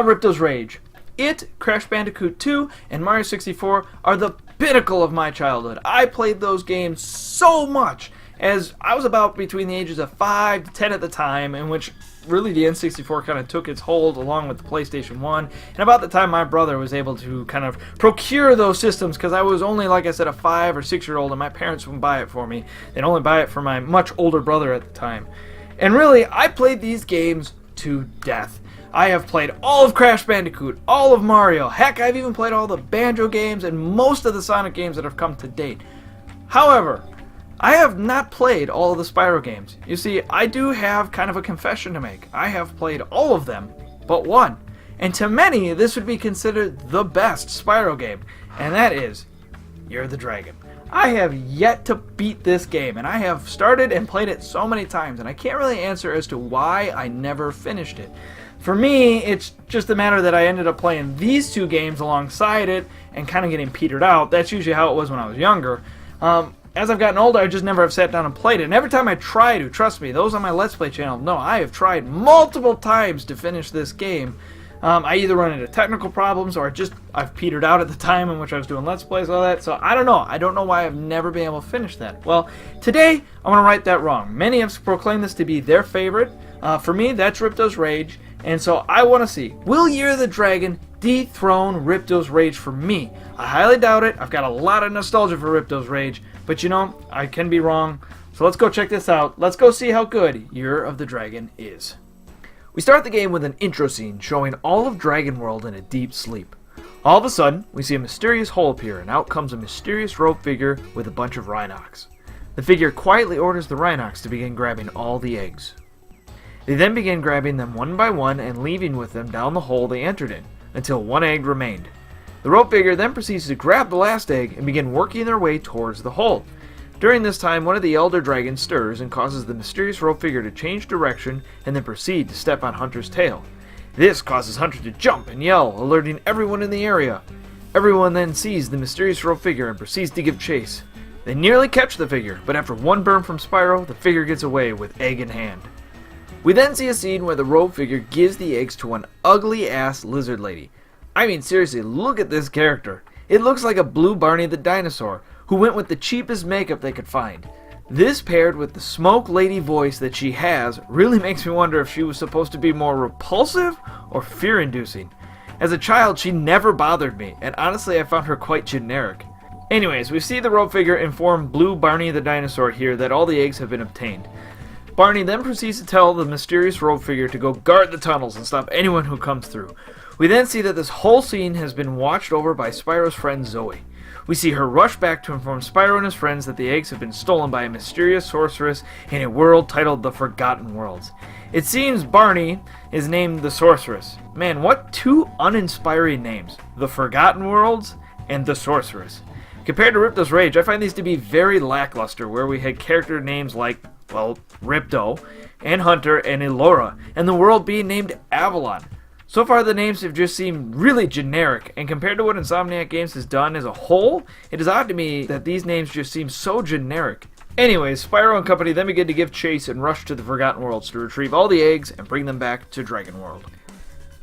Ripto's Rage. It, Crash Bandicoot 2, and Mario 64 are the pinnacle of my childhood. I played those games so much, as I was about between the ages of 5 to 10 at the time, in which really the N64 kind of took its hold along with the PlayStation 1, and about the time my brother was able to kind of procure those systems, because I was only, like I said, a 5 or 6 year old, and my parents wouldn't buy it for me. They'd only buy it for my much older brother at the time. And really, I played these games to death. I have played all of Crash Bandicoot, all of Mario, heck, I've even played all the Banjo games and most of the Sonic games that have come to date. However, I have not played all of the Spyro games. You see, I do have kind of a confession to make. I have played all of them, but one. And to many, this would be considered the best Spyro game, and that is Year the Dragon. I have yet to beat this game, and I have started and played it so many times, and I can't really answer as to why I never finished it. For me, it's just a matter that I ended up playing these two games alongside it and kind of getting petered out. That's usually how it was when I was younger. As I've gotten older, I just never have sat down and played it. And every time I try to, trust me, those on my Let's Play channel know I have tried multiple times to finish this game. I either run into technical problems or I've petered out at the time in which I was doing Let's Plays and all that. So I don't know. I don't know why I've never been able to finish that. Well, today I'm going to right that wrong. Many have proclaimed this to be their favorite. For me, that's Ripto's Rage. And so I want to see, will Year the Dragon dethrone Ripto's Rage for me? I highly doubt it. I've got a lot of nostalgia for Ripto's Rage. But you know, I can be wrong. So let's go check this out. Let's go see how good Year of the Dragon is. We start the game with an intro scene showing all of Dragon World in a deep sleep. All of a sudden, we see a mysterious hole appear, and out comes a mysterious rope figure with a bunch of Rhinox. The figure quietly orders the Rhinox to begin grabbing all the eggs. They then begin grabbing them one by one and leaving with them down the hole they entered in, until one egg remained. The rope figure then proceeds to grab the last egg and begin working their way towards the hole. During this time, one of the elder dragons stirs and causes the mysterious rope figure to change direction and then proceed to step on Hunter's tail. This causes Hunter to jump and yell, alerting everyone in the area. Everyone then sees the mysterious rope figure and proceeds to give chase. They nearly catch the figure, but after one burn from Spyro, the figure gets away with egg in hand. We then see a scene where the rope figure gives the eggs to an ugly-ass lizard lady. I mean, seriously, look at this character. It looks like a blue Barney the dinosaur, who went with the cheapest makeup they could find. This paired with the smoke lady voice that she has really makes me wonder if she was supposed to be more repulsive or fear-inducing. As a child, she never bothered me, and honestly I found her quite generic. Anyways, we see the rope figure inform blue Barney the dinosaur here that all the eggs have been obtained. Barney then proceeds to tell the mysterious rope figure to go guard the tunnels and stop anyone who comes through. We then see that this whole scene has been watched over by Spyro's friend Zoe. We see her rush back to inform Spyro and his friends that the eggs have been stolen by a mysterious sorceress in a world titled the Forgotten Worlds. It seems Barney is named the Sorceress. Man, what two uninspiring names. The Forgotten Worlds and the Sorceress. Compared to Ripto's Rage, I find these to be very lackluster, where we had character names like, well, Ripto, and Hunter, and Elora, and the world being named Avalon. So far the names have just seemed really generic, and compared to what Insomniac Games has done as a whole, it is odd to me that these names just seem so generic. Anyways, Spyro and company then begin to give chase and rush to the Forgotten Worlds to retrieve all the eggs and bring them back to Dragon World.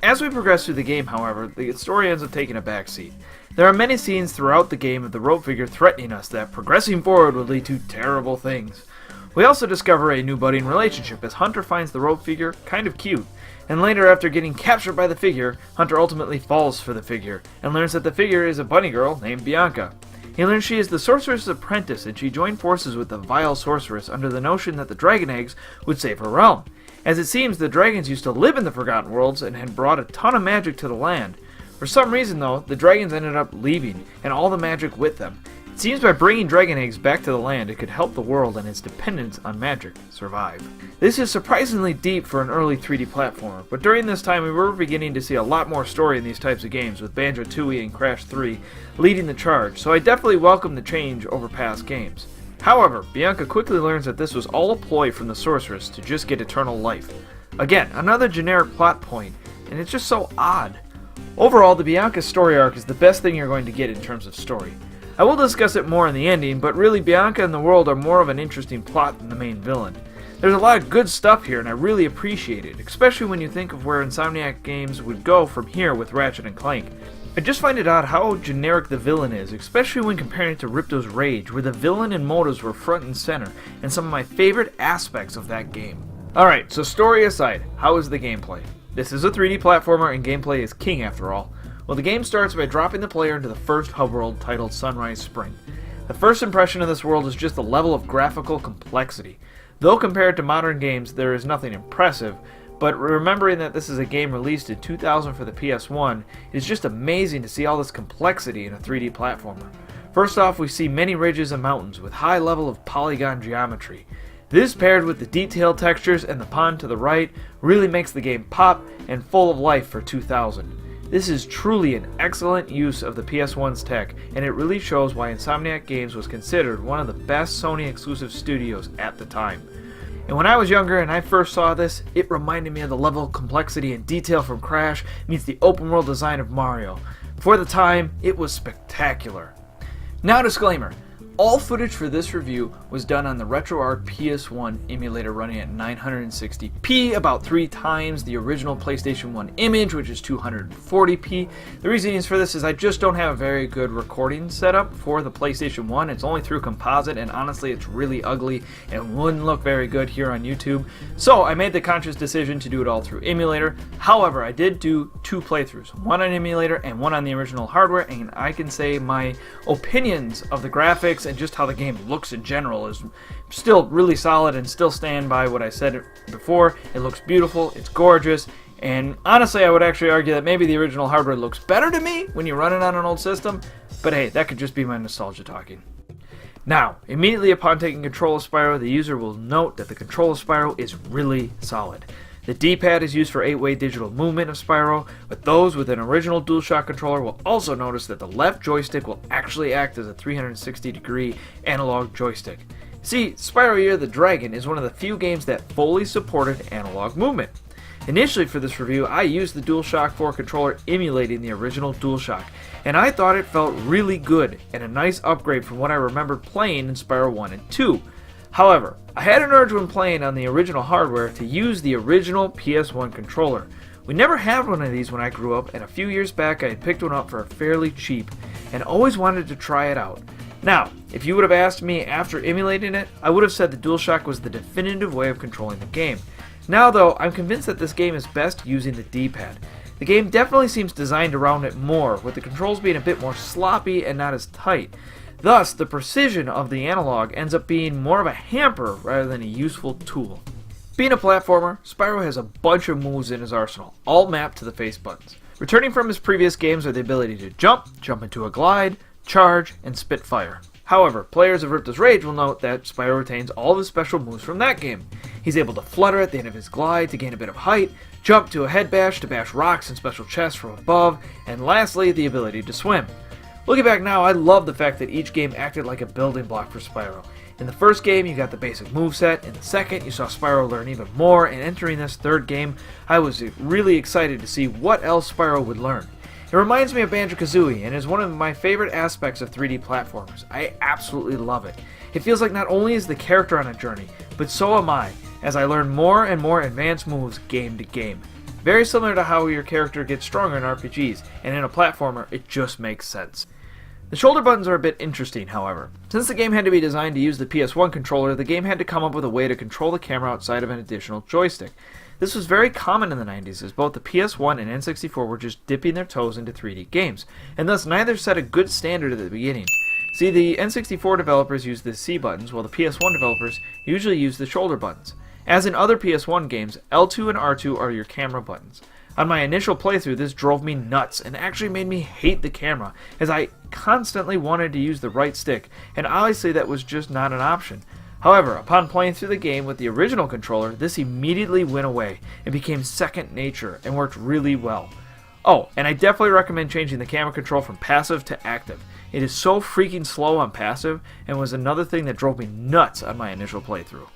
As we progress through the game, however, the story ends up taking a backseat. There are many scenes throughout the game of the rope figure threatening us that progressing forward would lead to terrible things. We also discover a new budding relationship as Hunter finds the rope figure kind of cute, and later after getting captured by the figure, Hunter ultimately falls for the figure, and learns that the figure is a bunny girl named Bianca. He learns she is the sorceress' apprentice, and she joined forces with the vile sorceress under the notion that the dragon eggs would save her realm. As it seems, the dragons used to live in the Forgotten Worlds and had brought a ton of magic to the land. For some reason though, the dragons ended up leaving, and all the magic with them. It seems by bringing dragon eggs back to the land, it could help the world and its dependence on magic survive. This is surprisingly deep for an early 3D platformer, but during this time we were beginning to see a lot more story in these types of games, with Banjo-Tooie and Crash 3 leading the charge, so I definitely welcome the change over past games. However, Bianca quickly learns that this was all a ploy from the sorceress to just get eternal life. Again, another generic plot point, and it's just so odd. Overall, the Bianca story arc is the best thing you're going to get in terms of story. I will discuss it more in the ending, but really Bianca and the world are more of an interesting plot than the main villain. There's a lot of good stuff here and I really appreciate it, especially when you think of where Insomniac Games would go from here with Ratchet & Clank. I just find it odd how generic the villain is, especially when comparing it to Ripto's Rage, where the villain and motives were front and center, and some of my favorite aspects of that game. Alright, so story aside, how is the gameplay? This is a 3D platformer and gameplay is king after all. Well, the game starts by dropping the player into the first hub world titled Sunrise Spring. The first impression of this world is just the level of graphical complexity. Though compared to modern games, there is nothing impressive, but remembering that this is a game released in 2000 for the PS1, it is just amazing to see all this complexity in a 3D platformer. First off, we see many ridges and mountains with high level of polygon geometry. This paired with the detailed textures and the pond to the right really makes the game pop and full of life for 2000. This is truly an excellent use of the PS1's tech, and it really shows why Insomniac Games was considered one of the best Sony exclusive studios at the time. And when I was younger and I first saw this, it reminded me of the level of complexity and detail from Crash meets the open world design of Mario. For the time, it was spectacular. Now disclaimer, all footage for this review was done on the RetroArch PS1 emulator running at 960p, about 3 times the original PlayStation 1 image, which is 240p. The reasoning for this is I just don't have a very good recording setup for the PlayStation 1. It's only through composite, and honestly it's really ugly and wouldn't look very good here on YouTube. So I made the conscious decision to do it all through emulator. However, I did do 2 playthroughs, one on emulator and one on the original hardware, and I can say my opinions of the graphics and just how the game looks in general is still really solid, and still stand by what I said before. It looks beautiful, it's gorgeous, and honestly I would actually argue that maybe the original hardware looks better to me when you run it on an old system, but hey, that could just be my nostalgia talking. Now, immediately upon taking control of Spyro, the user will note that the control of Spyro is really solid. The D-pad is used for 8-way digital movement of Spyro, but those with an original DualShock controller will also notice that the left joystick will actually act as a 360-degree analog joystick. See, Spyro Year the Dragon is one of the few games that fully supported analog movement. Initially for this review, I used the DualShock 4 controller emulating the original DualShock, and I thought it felt really good and a nice upgrade from what I remembered playing in Spyro 1 and 2. However, I had an urge when playing on the original hardware to use the original PS1 controller. We never had one of these when I grew up, and a few years back I had picked one up for fairly cheap and always wanted to try it out. Now, if you would have asked me after emulating it, I would have said the DualShock was the definitive way of controlling the game. Now though, I'm convinced that this game is best using the D-pad. The game definitely seems designed around it more, with the controls being a bit more sloppy and not as tight. Thus, the precision of the analog ends up being more of a hamper rather than a useful tool. Being a platformer, Spyro has a bunch of moves in his arsenal, all mapped to the face buttons. Returning from his previous games are the ability to jump into a glide, charge, and spit fire. However, players of Ripto's Rage will note that Spyro retains all of his special moves from that game. He's able to flutter at the end of his glide to gain a bit of height, jump to a head bash to bash rocks and special chests from above, and lastly, the ability to swim. Looking back now, I love the fact that each game acted like a building block for Spyro. In the first game, you got the basic moveset. In the second, you saw Spyro learn even more, and entering this third game, I was really excited to see what else Spyro would learn. It reminds me of Banjo-Kazooie, and is one of my favorite aspects of 3D platformers. I absolutely love it. It feels like not only is the character on a journey, but so am I, as I learn more and more advanced moves game to game. Very similar to how your character gets stronger in RPGs, and in a platformer, it just makes sense. The shoulder buttons are a bit interesting, however. Since the game had to be designed to use the PS1 controller, the game had to come up with a way to control the camera outside of an additional joystick. This was very common in the 90s, as both the PS1 and N64 were just dipping their toes into 3D games, and thus neither set a good standard at the beginning. See, the N64 developers used the C buttons, while the PS1 developers usually use the shoulder buttons. As in other PS1 games, L2 and R2 are your camera buttons. On my initial playthrough, this drove me nuts and actually made me hate the camera, as I constantly wanted to use the right stick, and obviously that was just not an option. However, upon playing through the game with the original controller, this immediately went away and became second nature and worked really well. Oh, and I definitely recommend changing the camera control from passive to active. It is so freaking slow on passive, and was another thing that drove me nuts on my initial playthrough.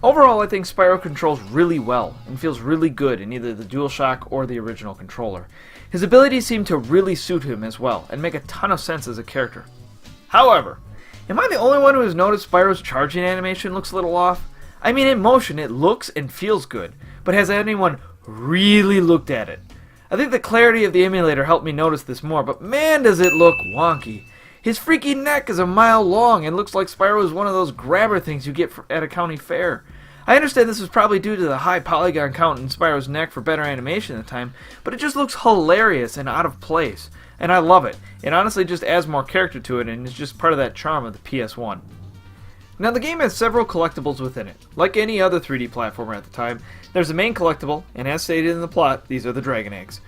Overall, I think Spyro controls really well and feels really good in either the DualShock or the original controller. His abilities seem to really suit him as well and make a ton of sense as a character. However, am I the only one who has noticed Spyro's charging animation looks a little off? I mean, in motion it looks and feels good, but has anyone really looked at it? I think the clarity of the emulator helped me notice this more, but man does it look wonky. His freaky neck is a mile long and looks like Spyro is one of those grabber things you get at a county fair. I understand this was probably due to the high polygon count in Spyro's neck for better animation at the time, but it just looks hilarious and out of place. And I love it. It honestly just adds more character to it and is just part of that charm of the PS1. Now the game has several collectibles within it. Like any other 3D platformer at the time, there's a main collectible, and as stated in the plot, these are the Dragon Eggs.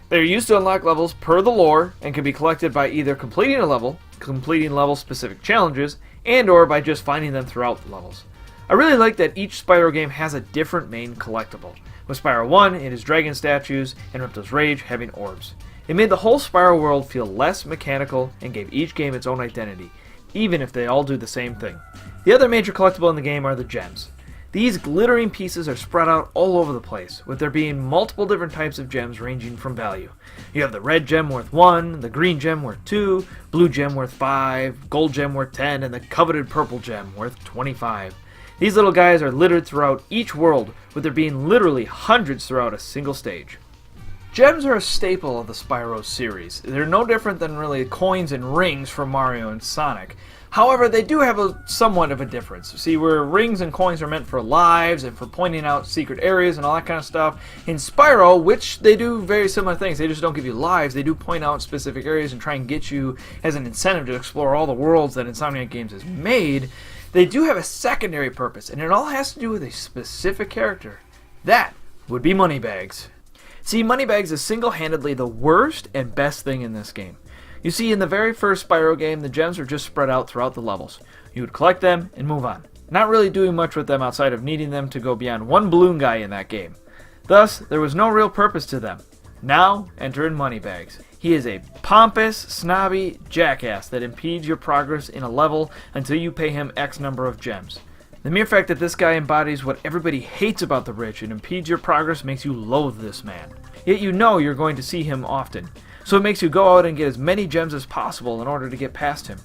They are used to unlock levels per the lore, and can be collected by either completing a level, completing level-specific challenges, and or by just finding them throughout the levels. I really like that each Spyro game has a different main collectible. With Spyro 1, it is dragon statues, and Ripto's Rage having orbs. It made the whole Spyro world feel less mechanical and gave each game its own identity, even if they all do the same thing. The other major collectible in the game are the gems. These glittering pieces are spread out all over the place, with there being multiple different types of gems ranging from value. You have the red gem worth 1, the green gem worth 2, blue gem worth 5, gold gem worth 10, and the coveted purple gem worth 25. These little guys are littered throughout each world, with there being literally hundreds throughout a single stage. Gems are a staple of the Spyro series. They're no different than really coins and rings from Mario and Sonic. However, they do have somewhat of a difference. See, where rings and coins are meant for lives and for pointing out secret areas and all that kind of stuff, in Spyro, which they do very similar things, they just don't give you lives, they do point out specific areas and try and get you as an incentive to explore all the worlds that Insomniac Games has made. They do have a secondary purpose, and it all has to do with a specific character. That would be Moneybags. See, Moneybags is single-handedly the worst and best thing in this game. You see, in the very first Spyro game, the gems were just spread out throughout the levels. You would collect them and move on, not really doing much with them outside of needing them to go beyond one balloon guy in that game. Thus, there was no real purpose to them. Now, enter in Moneybags. He is a pompous, snobby jackass that impedes your progress in a level until you pay him X number of gems. The mere fact that this guy embodies what everybody hates about the rich and impedes your progress makes you loathe this man. Yet you know you're going to see him often, so it makes you go out and get as many gems as possible in order to get past him.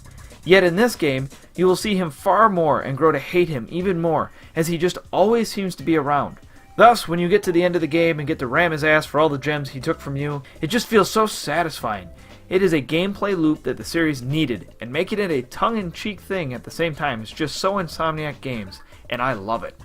Yet in this game, you will see him far more and grow to hate him even more, as he just always seems to be around. Thus, when you get to the end of the game and get to ram his ass for all the gems he took from you, it just feels so satisfying. It is a gameplay loop that the series needed, and making it a tongue-in-cheek thing at the same time is just so Insomniac Games, and I love it.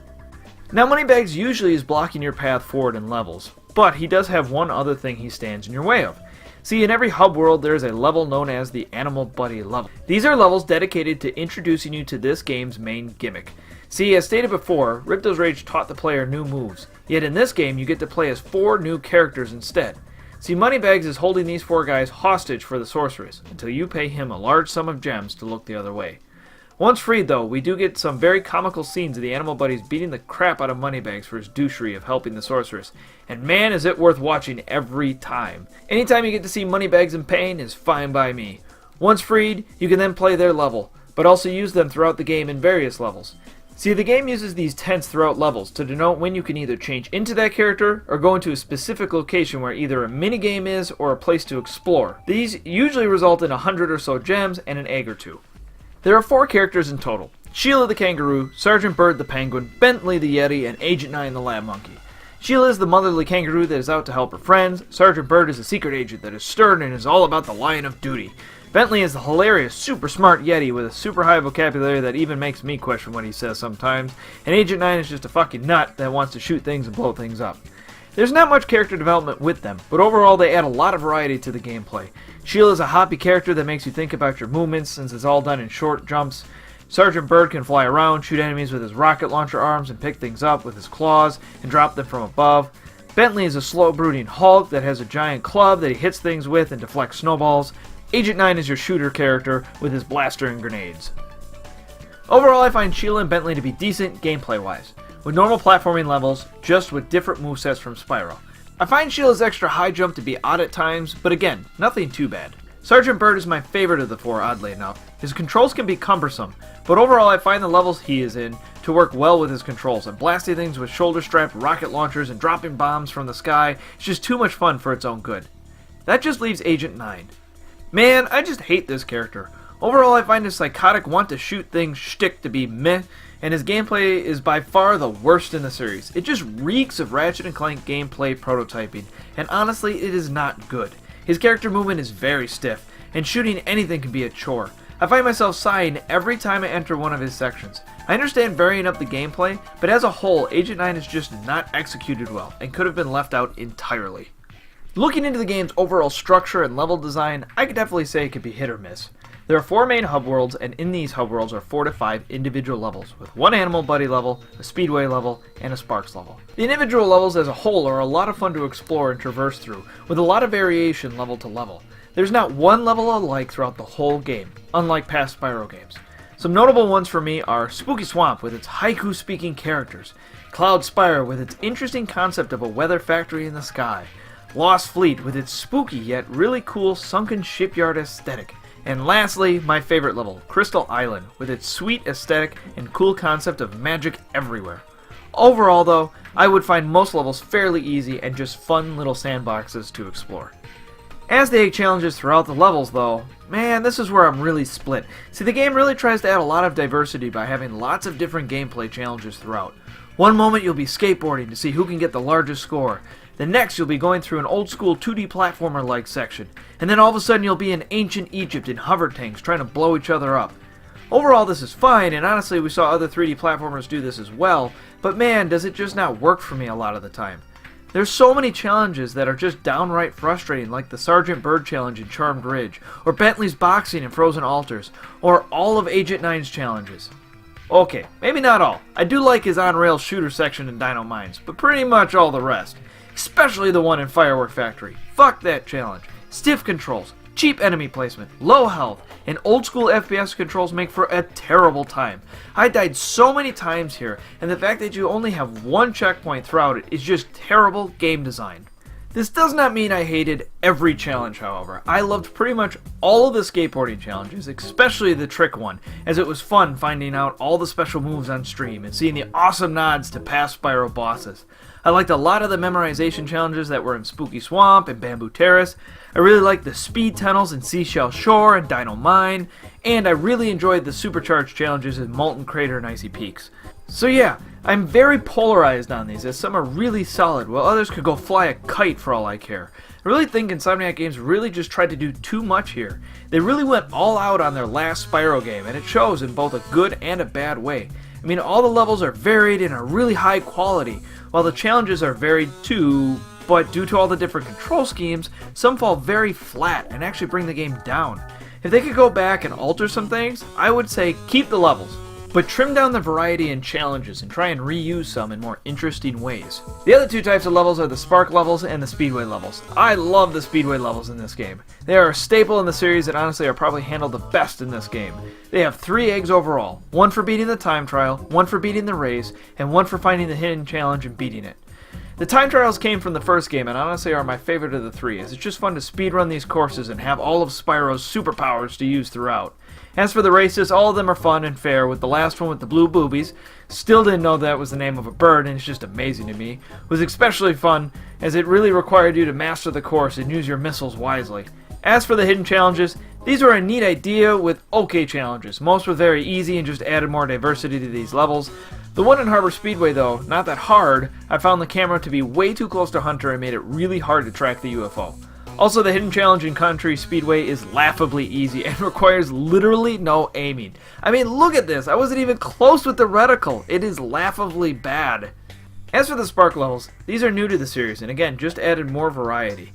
Now, Moneybags usually is blocking your path forward in levels, but he does have one other thing he stands in your way of. See, in every hub world there is a level known as the Animal Buddy level. These are levels dedicated to introducing you to this game's main gimmick. See, as stated before, Ripto's Rage taught the player new moves, yet in this game you get to play as 4 new characters instead. See, Moneybags is holding these 4 guys hostage for the sorceress, until you pay him a large sum of gems to look the other way. Once freed though, we do get some very comical scenes of the Animal Buddies beating the crap out of Moneybags for his douchery of helping the sorceress, and man is it worth watching every time. Anytime you get to see Moneybags in pain is fine by me. Once freed, you can then play their level, but also use them throughout the game in various levels. See, the game uses these tents throughout levels to denote when you can either change into that character or go into a specific location where either a minigame is or a place to explore. These usually result in 100 or so gems and an egg or 2. There are 4 characters in total: Sheila the Kangaroo, Sergeant Bird the Penguin, Bentley the Yeti, and Agent 9 the Lab Monkey. Sheila is the motherly kangaroo that is out to help her friends. Sergeant Bird is a secret agent that is stern and is all about the line of duty. Bentley is the hilarious, super smart Yeti with a super high vocabulary that even makes me question what he says sometimes. And Agent 9 is just a fucking nut that wants to shoot things and blow things up. There's not much character development with them, but overall they add a lot of variety to the gameplay. Sheila is a hoppy character that makes you think about your movements since it's all done in short jumps. Sergeant Bird can fly around, shoot enemies with his rocket launcher arms, and pick things up with his claws and drop them from above. Bentley is a slow brooding Hulk that has a giant club that he hits things with and deflects snowballs. Agent 9 is your shooter character with his blaster and grenades. Overall, I find Sheila and Bentley to be decent gameplay-wise, with normal platforming levels, just with different movesets from Spyro. I find Sheila's extra high jump to be odd at times, but again, nothing too bad. Sergeant Bird is my favorite of the 4, oddly enough. His controls can be cumbersome, but overall I find the levels he is in to work well with his controls, and blasting things with shoulder-strapped rocket launchers and dropping bombs from the sky is just too much fun for its own good. That just leaves Agent 9. Man, I just hate this character. Overall, I find his psychotic want to shoot things shtick to be meh, and his gameplay is by far the worst in the series. It just reeks of Ratchet & Clank gameplay prototyping, and honestly, it is not good. His character movement is very stiff, and shooting anything can be a chore. I find myself sighing every time I enter one of his sections. I understand varying up the gameplay, but as a whole, Agent 9 is just not executed well, and could have been left out entirely. Looking into the game's overall structure and level design, I could definitely say it could be hit or miss. There are 4 main hub worlds, and in these hub worlds are 4 to 5 individual levels, with 1 Animal Buddy level, a Speedway level, and a Sparks level. The individual levels as a whole are a lot of fun to explore and traverse through, with a lot of variation level to level. There's not one level alike throughout the whole game, unlike past Spyro games. Some notable ones for me are Spooky Swamp with its haiku-speaking characters, Cloud Spire with its interesting concept of a weather factory in the sky, Lost Fleet with its spooky yet really cool sunken shipyard aesthetic, and lastly, my favorite level, Crystal Island, with its sweet aesthetic and cool concept of magic everywhere. Overall though, I would find most levels fairly easy and just fun little sandboxes to explore. As they challenges throughout the levels though, man, this is where I'm really split. See, the game really tries to add a lot of diversity by having lots of different gameplay challenges throughout. One moment you'll be skateboarding to see who can get the largest score. The next you'll be going through an old school 2D platformer-like section, and then all of a sudden you'll be in ancient Egypt in hover tanks trying to blow each other up. Overall this is fine, and honestly we saw other 3D platformers do this as well, but man, does it just not work for me a lot of the time. There's so many challenges that are just downright frustrating, like the Sergeant Bird challenge in Charmed Ridge, or Bentley's boxing in Frozen Altars, or all of Agent 9's challenges. Okay, maybe not all. I do like his on-rail shooter section in Dino Mines, but pretty much all the rest. Especially the one in Firework Factory. Fuck that challenge. Stiff controls, cheap enemy placement, low health, and old school FPS controls make for a terrible time. I died so many times here, and the fact that you only have one checkpoint throughout it is just terrible game design. This does not mean I hated every challenge, however. I loved pretty much all of the skateboarding challenges, especially the trick one, as it was fun finding out all the special moves on stream and seeing the awesome nods to past Spyro bosses. I liked a lot of the memorization challenges that were in Spooky Swamp and Bamboo Terrace. I really liked the speed tunnels in Seashell Shore and Dino Mine, and I really enjoyed the supercharged challenges in Molten Crater and Icy Peaks. So yeah, I'm very polarized on these, as some are really solid, while others could go fly a kite for all I care. I really think Insomniac Games really just tried to do too much here. They really went all out on their last Spyro game, and it shows in both a good and a bad way. I mean, all the levels are varied and are really high quality, while the challenges are varied too, but due to all the different control schemes, some fall very flat and actually bring the game down. If they could go back and alter some things, I would say keep the levels, but trim down the variety in challenges and try and reuse some in more interesting ways. The other two types of levels are the Spark levels and the Speedway levels. I love the Speedway levels in this game. They are a staple in the series and honestly are probably handled the best in this game. They have 3 eggs overall, 1 for beating the time trial, 1 for beating the race, and 1 for finding the hidden challenge and beating it. The time trials came from the first game and honestly are my favorite of the 3, as it's just fun to speedrun these courses and have all of Spyro's superpowers to use throughout. As for the races, all of them are fun and fair, with the last one with the blue boobies, still didn't know that was the name of a bird and it's just amazing to me, was especially fun as it really required you to master the course and use your missiles wisely. As for the hidden challenges, these were a neat idea with okay challenges. Most were very easy and just added more diversity to these levels. The one in Harbor Speedway though, not that hard. I found the camera to be way too close to Hunter and made it really hard to track the UFO. Also, the hidden challenge in Country Speedway is laughably easy and requires literally no aiming. I mean, look at this. I wasn't even close with the reticle. It is laughably bad. As for the Spark levels, these are new to the series and again, just added more variety.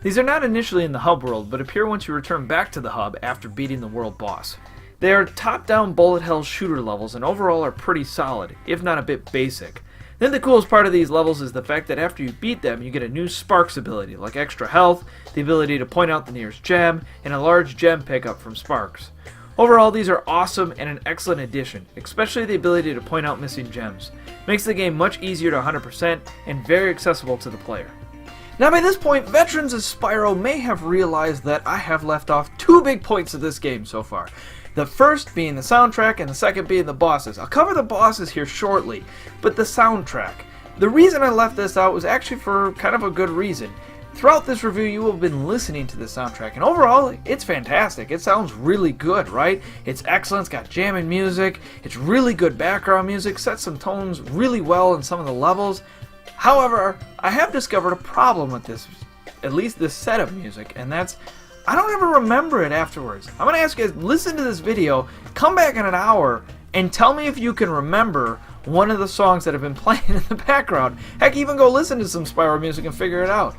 These are not initially in the hub world, but appear once you return back to the hub after beating the world boss. They are top-down bullet hell shooter levels and overall are pretty solid, if not a bit basic. Then the coolest part of these levels is the fact that after you beat them, you get a new Sparks ability, like extra health, the ability to point out the nearest gem, and a large gem pickup from Sparks. Overall, these are awesome and an excellent addition, especially the ability to point out missing gems. Makes the game much easier to 100% and very accessible to the player. Now by this point, veterans of Spyro may have realized that I have left off 2 big points of this game so far. The first being the soundtrack and the second being the bosses. I'll cover the bosses here shortly, but the soundtrack. The reason I left this out was actually for kind of a good reason. Throughout this review, you will have been listening to the soundtrack, and overall, it's fantastic. It sounds really good, right? It's excellent, it's got jamming music, it's really good background music, sets some tones really well in some of the levels. However, I have discovered a problem with this, at least this set of music, and that's, I don't ever remember it afterwards. I'm going to ask you guys, listen to this video, come back in an hour, and tell me if you can remember one of the songs that have been playing in the background. Heck, even go listen to some Spyro music and figure it out.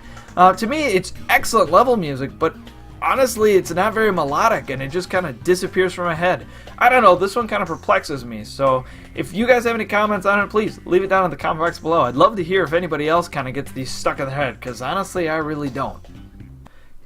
To me, it's excellent level music, but honestly, it's not very melodic, and it just kind of disappears from my head. I don't know, this one kind of perplexes me, so if you guys have any comments on it, please leave it down in the comment box below. I'd love to hear if anybody else kind of gets these stuck in their head, because honestly, I really don't.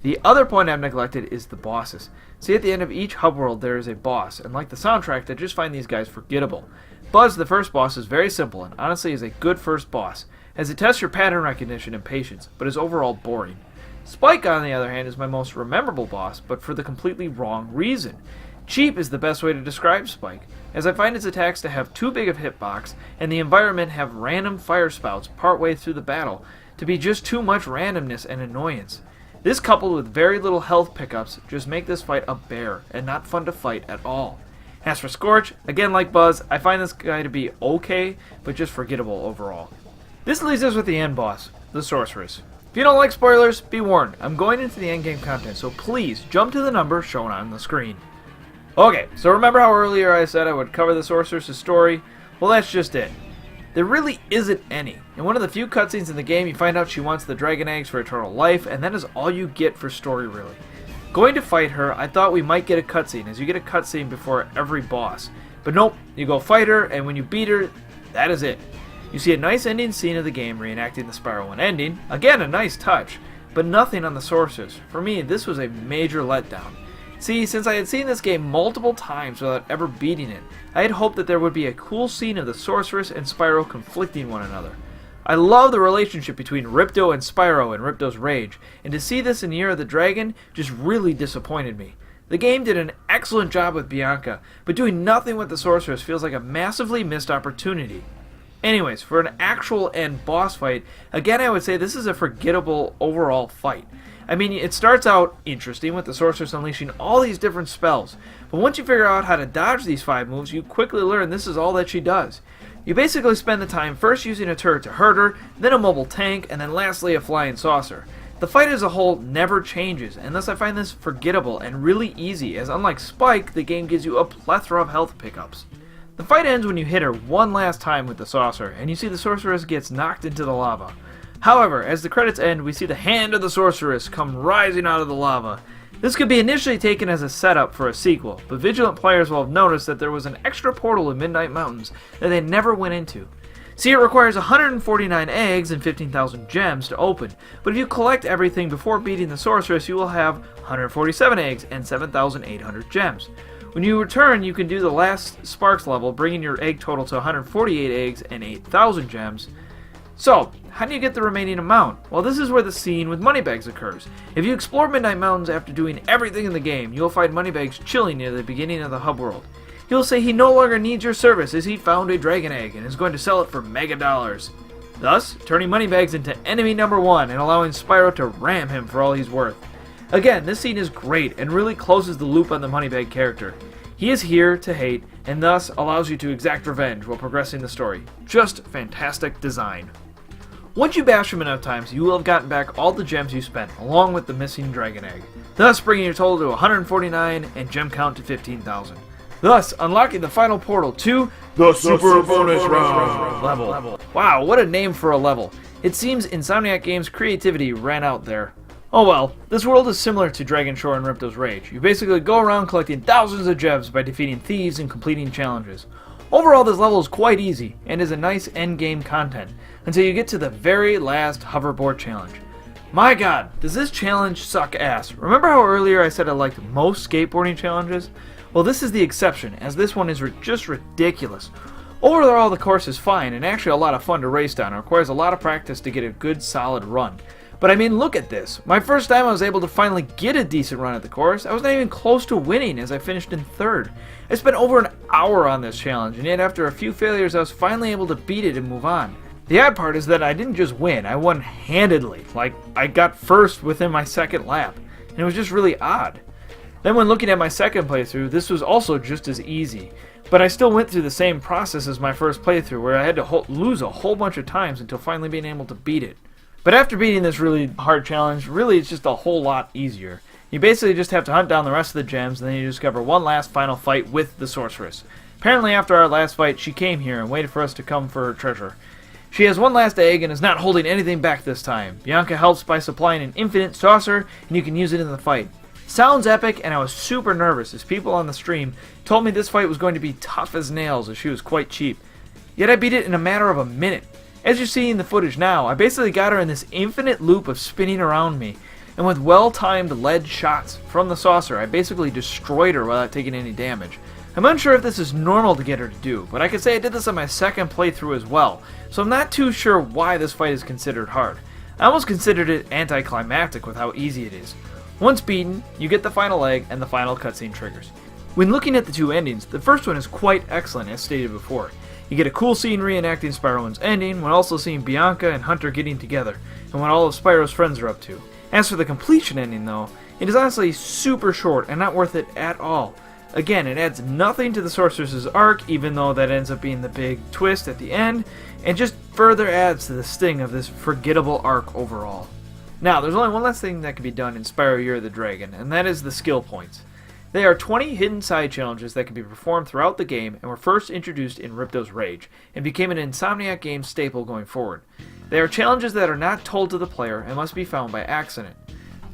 The other point I've neglected is the bosses. See, at the end of each hub world, there is a boss, and like the soundtrack, I just find these guys forgettable. Buzz, the first boss, is very simple, and honestly is a good first boss, as it tests your pattern recognition and patience, but is overall boring. Spike, on the other hand, is my most memorable boss, but for the completely wrong reason. Cheap is the best way to describe Spike, as I find its attacks to have too big of hitbox, and the environment have random fire spouts partway through the battle, to be just too much randomness and annoyance. This, coupled with very little health pickups, just make this fight a bear, and not fun to fight at all. As for Scorch, again like Buzz, I find this guy to be okay, but just forgettable overall. This leaves us with the end boss, the Sorceress. If you don't like spoilers, be warned, I'm going into the endgame content, so please jump to the number shown on the screen. Okay, so remember how earlier I said I would cover the Sorceress' story? Well, that's just it. There really isn't any. In one of the few cutscenes in the game, you find out she wants the dragon eggs for eternal life, and that is all you get for story, really. Going to fight her, I thought we might get a cutscene, as you get a cutscene before every boss. But nope, you go fight her, and when you beat her, that is it. You see a nice ending scene of the game reenacting the Spyro 1 ending, again a nice touch, but nothing on the Sorceress. For me, this was a major letdown. See, since I had seen this game multiple times without ever beating it, I had hoped that there would be a cool scene of the Sorceress and Spyro conflicting one another. I love the relationship between Ripto and Spyro in Ripto's Rage, and to see this in Year of the Dragon just really disappointed me. The game did an excellent job with Bianca, but doing nothing with the Sorceress feels like a massively missed opportunity. Anyways, for an actual end boss fight, again I would say this is a forgettable overall fight. I mean, it starts out interesting with the Sorceress unleashing all these different spells, but once you figure out how to dodge these 5 moves, you quickly learn this is all that she does. You basically spend the time first using a turret to hurt her, then a mobile tank, and then lastly a flying saucer. The fight as a whole never changes, and thus I find this forgettable and really easy, as unlike Spike, the game gives you a plethora of health pickups. The fight ends when you hit her one last time with the saucer, and you see the Sorceress gets knocked into the lava. However, as the credits end, we see the hand of the Sorceress come rising out of the lava. This could be initially taken as a setup for a sequel, but vigilant players will have noticed that there was an extra portal in Midnight Mountains that they never went into. See, it requires 149 eggs and 15,000 gems to open, but if you collect everything before beating the Sorceress, you will have 147 eggs and 7,800 gems. When you return, you can do the last Sparks level, bringing your egg total to 148 eggs and 8,000 gems. So, how do you get the remaining amount? Well, this is where the scene with Moneybags occurs. If you explore Midnight Mountains after doing everything in the game, you'll find Moneybags chilling near the beginning of the hub world. He'll say he no longer needs your service as he found a dragon egg and is going to sell it for mega dollars, thus turning Moneybags into enemy number 1 and allowing Spyro to ram him for all he's worth. Again, this scene is great and really closes the loop on the Moneybag character. He is here to hate and thus allows you to exact revenge while progressing the story. Just fantastic design. Once you bash him enough times, you will have gotten back all the gems you spent, along with the missing dragon egg, thus bringing your total to 149 and gem count to 15,000. Thus, unlocking the final portal to the Super Bonus Round level. Wow, what a name for a level. It seems Insomniac Games' creativity ran out there. Oh well, this world is similar to Dragon Shore and Ripto's Rage. You basically go around collecting thousands of gems by defeating thieves and completing challenges. Overall, this level is quite easy, and is a nice endgame content, until you get to the very last hoverboard challenge. My god, does this challenge suck ass. Remember how earlier I said I liked most skateboarding challenges? Well, this is the exception, as this one is just ridiculous. Overall, the course is fine, and actually a lot of fun to race down. It requires a lot of practice to get a good solid run. But I mean, look at this. My first time I was able to finally get a decent run at the course, I was not even close to winning as I finished in 3rd. I spent over an hour on this challenge, and yet after a few failures I was finally able to beat it and move on. The odd part is that I didn't just win, I won handedly. Like, I got first within my second lap, and it was just really odd. Then when looking at my second playthrough, this was also just as easy. But I still went through the same process as my first playthrough, where I had to lose a whole bunch of times until finally being able to beat it. But after beating this really hard challenge, really it's just a whole lot easier. You basically just have to hunt down the rest of the gems, and then you discover one last final fight with the sorceress. Apparently after our last fight, she came here and waited for us to come for her treasure. She has one last egg and is not holding anything back this time. Bianca helps by supplying an infinite saucer, and you can use it in the fight. Sounds epic, and I was super nervous as people on the stream told me this fight was going to be tough as nails as she was quite cheap. Yet I beat it in a matter of a minute. As you see in the footage now, I basically got her in this infinite loop of spinning around me, and with well-timed lead shots from the saucer, I basically destroyed her without taking any damage. I'm unsure if this is normal to get her to do, but I can say I did this on my second playthrough as well, so I'm not too sure why this fight is considered hard. I almost considered it anticlimactic with how easy it is. Once beaten, you get the final egg and the final cutscene triggers. When looking at the two endings, the first one is quite excellent as stated before. You get a cool scene reenacting Spyro's ending, when also seeing Bianca and Hunter getting together, and what all of Spyro's friends are up to. As for the completion ending though, it is honestly super short and not worth it at all. Again, it adds nothing to the sorceress's arc, even though that ends up being the big twist at the end, and just further adds to the sting of this forgettable arc overall. Now, there's only one last thing that can be done in Spyro Year of the Dragon, and that is the skill points. They are 20 hidden side challenges that can be performed throughout the game and were first introduced in Ripto's Rage, and became an Insomniac Games staple going forward. They are challenges that are not told to the player and must be found by accident.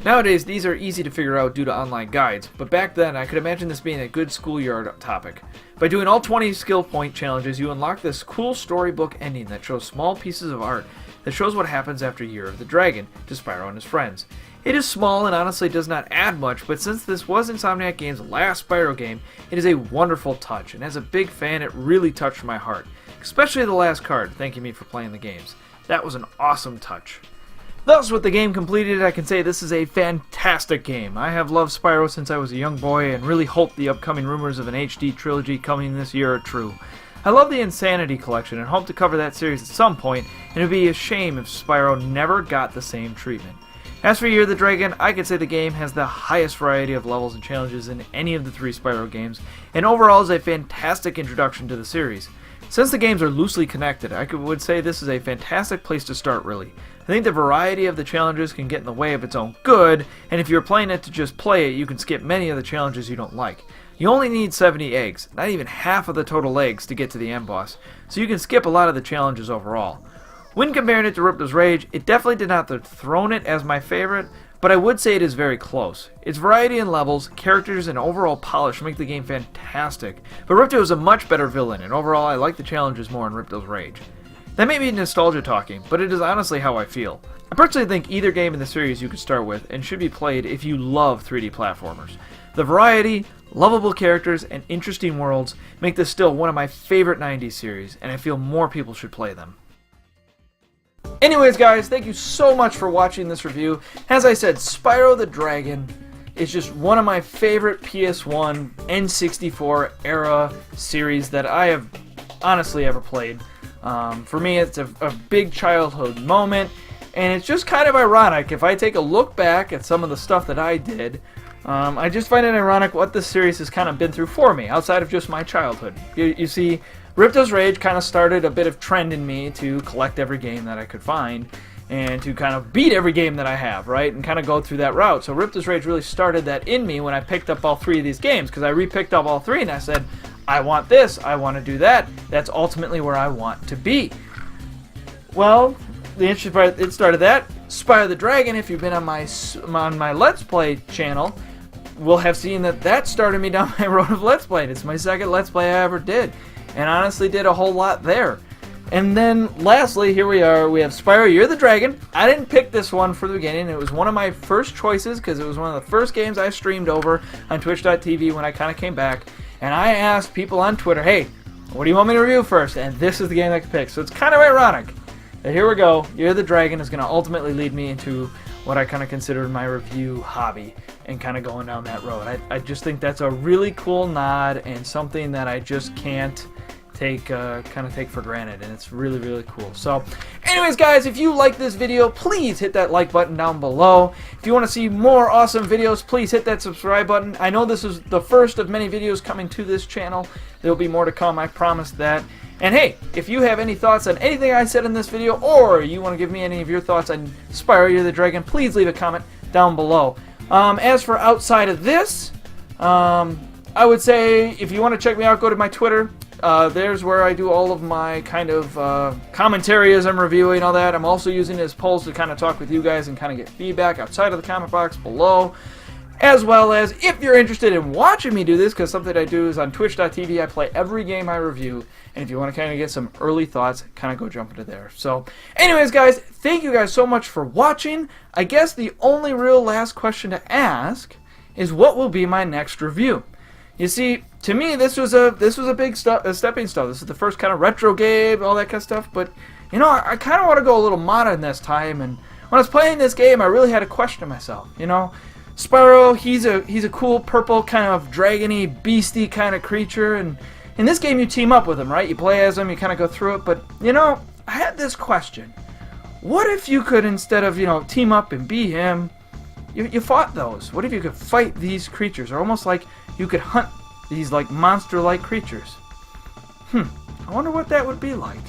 Nowadays, these are easy to figure out due to online guides, but back then I could imagine this being a good schoolyard topic. By doing all 20 skill point challenges, you unlock this cool storybook ending that shows small pieces of art that shows what happens after Year of the Dragon to Spyro and his friends. It is small and honestly does not add much, but since this was Insomniac Games' last Spyro game, it is a wonderful touch, and as a big fan it really touched my heart. Especially the last card, thanking me for playing the games. That was an awesome touch. Thus, with the game completed, I can say this is a fantastic game. I have loved Spyro since I was a young boy and really hope the upcoming rumors of an HD trilogy coming this year are true. I love the Insanity collection and hope to cover that series at some point, and it would be a shame if Spyro never got the same treatment. As for Year of the Dragon, I could say the game has the highest variety of levels and challenges in any of the three Spyro games, and overall is a fantastic introduction to the series. Since the games are loosely connected, I would say this is a fantastic place to start really. I think the variety of the challenges can get in the way of its own good, and if you're playing it to just play it, you can skip many of the challenges you don't like. You only need 70 eggs, not even half of the total eggs to get to the end boss, so you can skip a lot of the challenges overall. When comparing it to Ripto's Rage, it definitely did not dethrone it as my favorite, but I would say it is very close. Its variety in levels, characters, and overall polish make the game fantastic, but Ripto is a much better villain, and overall I like the challenges more in Ripto's Rage. That may be nostalgia talking, but it is honestly how I feel. I personally think either game in the series you could start with and should be played if you love 3D platformers. The variety, lovable characters, and interesting worlds make this still one of my favorite 90s series, and I feel more people should play them. Anyways guys, thank you so much for watching this review. As I said, Spyro the Dragon is just one of my favorite PS1, N64 era series that I have honestly ever played. For me, it's a big childhood moment, and it's just kind of ironic. If I take a look back at some of the stuff that I did, I just find it ironic what this series has kind of been through for me, outside of just my childhood. You see, Ripto's Rage kind of started a bit of trend in me to collect every game that I could find, and to kind of beat every game that I have, right, and kind of go through that route. So Ripto's Rage really started that in me when I picked up all three of these games, because I re-picked up all three, and I said, I want this, I want to do that. That's ultimately where I want to be. Well, the interesting part, it started that. Spyro the Dragon, if you've been on my Let's Play channel, will have seen that started me down my road of Let's Play. It's my second Let's Play I ever did, and honestly did a whole lot there. And then lastly, here we are, we have Spyro Year of the Dragon. I didn't pick this one for the beginning. It was one of my first choices because it was one of the first games I streamed over on Twitch.tv when I kind of came back. And I asked people on Twitter, hey, what do you want me to review first? And this is the game I could pick. So it's kind of ironic that here we go, Year of the Dragon is going to ultimately lead me into what I kind of consider my review hobby and kind of going down that road. I just think that's a really cool nod and something that I just can't take for granted, and it's really, really cool. So anyways, guys, if you like this video, please hit that like button down below. If you want to see more awesome videos, please hit that subscribe button. I know this is the first of many videos coming to this channel. There'll be more to come, I promise that. And hey, if you have any thoughts on anything I said in this video, or you want to give me any of your thoughts on Spyro Year the Dragon, please leave a comment down below. As for outside of this, I would say if you want to check me out, go to my Twitter. There's where I do all of my kind of commentary as I'm reviewing all that. I'm also using it as polls to kind of talk with you guys and kind of get feedback outside of the comment box below. As well as, if you're interested in watching me do this, because something I do is on twitch.tv, I play every game I review. And if you want to kind of get some early thoughts, kind of go jump into there. So, anyways, guys, thank you guys so much for watching. I guess the only real last question to ask is, what will be my next review? You see, to me, this was a big stepping stone. This is the first kind of retro game, all that kind of stuff. But you know, I kind of want to go a little modern this time. And when I was playing this game, I really had to question myself. You know, Spyro, he's a cool purple kind of dragony, beastie kind of creature, and in this game you team up with him, right? You play as him, you kind of go through it. But you know, I had this question: what if you could, instead of, you know, team up and be him, you fought those? What if you could fight these creatures, or almost like you could hunt these like monster-like creatures? I wonder what that would be like.